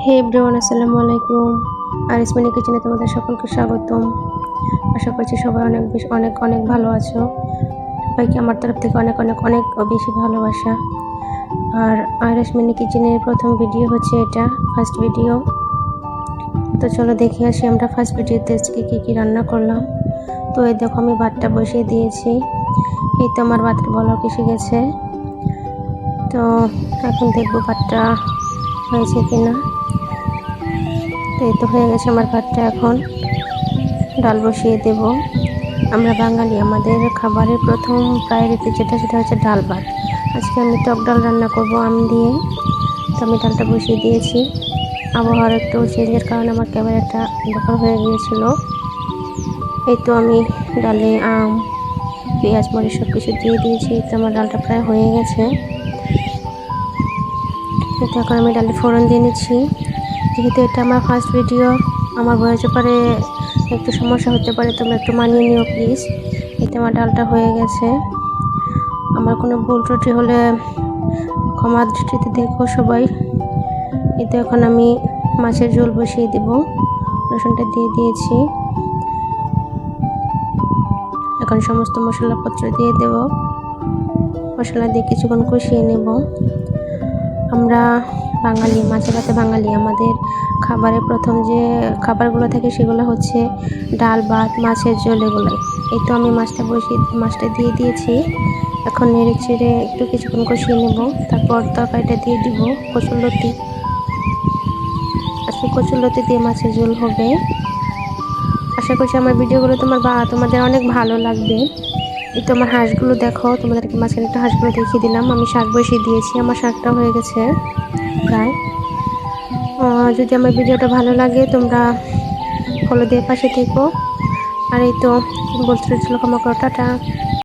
হে everyone, আসসালামু আলাইকুম। আরিসমানি কিচেনে তোমাদের সকলকে স্বাগতম। আশা করছি সবাই অনেক বেশি অনেক অনেক ভালো আছো। সবাইকে আমার তরফ থেকে অনেক অনেক অনেক বেশি ভালোবাসা। আর আরিসমানি কিচেনের প্রথম ভিডিও হচ্ছে এটা, ফার্স্ট ভিডিও। তো চলো দেখে আসি আমরা ফার্স্ট ভিডিওতে আজকে কী রান্না করলাম। তো এই দেখো আমি ভাতটা বসিয়ে দিয়েছি। এই তো আমার ভাতটা বলক এসে গেছে। তো এখন দেখবো ভাতটা হয়েছে কিনা। তো এই তো হয়ে গেছে আমার ভাতটা। এখন ডাল বসিয়ে দেব। আমরা বাঙালি, আমাদের খাবারের প্রথম প্রায়োরিটি সেটা হচ্ছে ডাল ভাত। আজকে আমি টক ডাল রান্না করব আম দিয়ে। তো আমি ডালটা বসিয়ে দিয়েছি। আবহাওয়ার একটু চেঞ্জের কারণে আমার ক্যামেরাটা অন্ধকার হয়ে গিয়েছিল। এই তো আমি ডালে আম, পেঁয়াজ, মরিচ সব কিছু দিয়ে দিয়েছি। তো আমার ডালটা প্রায় হয়ে গেছে। তো এখন আমি ডালে ফোড়ন দিয়ে নিচ্ছি। যেহেতু এটা আমার ফার্স্ট ভিডিও, আমার ভয়েসের পরে একটু সমস্যা হতে পারে, তোমরা একটু মানিয়ে নিও প্লিজ। এতে আমার ডালটা হয়ে গেছে। আমার কোনো ভুল ত্রুটি হলে ক্ষমা দৃষ্টিতে দেখো সবাই। এতে এখন আমি মাছের ঝোল বসিয়ে দেব। রসুনটা দিয়ে দিয়েছি। এখন সমস্ত মশলাপত্র দিয়ে দেব। মশলা দিয়ে কিছুক্ষণ কষিয়ে নেব। আমরা বাঙালি, মাছে ভাতে বাঙালি, আমাদের খাবারের প্রথম যে খাবারগুলো থাকে সেগুলো হচ্ছে ডাল, ভাত, মাছের ঝোল, এগুলোই। এই তো আমি মাছটা দিয়ে দিয়েছি। এখন নেড়ে চেড়ে একটু কিছুক্ষণ কষিয়ে নেব। তারপর তরকারিটা দিয়ে দিব কচুরলতি। আজকে কচুরলতি দিয়ে মাছের ঝোল হবে। আশা করছি আমার ভিডিওগুলো তোমাদের অনেক ভালো লাগবে। এই তো আমার হাঁসগুলো দেখো, তোমাদেরকে মাঝখানে একটা হাঁসগুলো দেখিয়ে দিলাম। আমি শাক বসিয়ে দিয়েছি, আমার শাকটা হয়ে গেছে প্রায়। যদি আমার ভিডিওটা ভালো লাগে তোমরা ফলো দিয়ে পাশে থেকো। আর এই তো বলতে ক্ষমা করো, টাটা।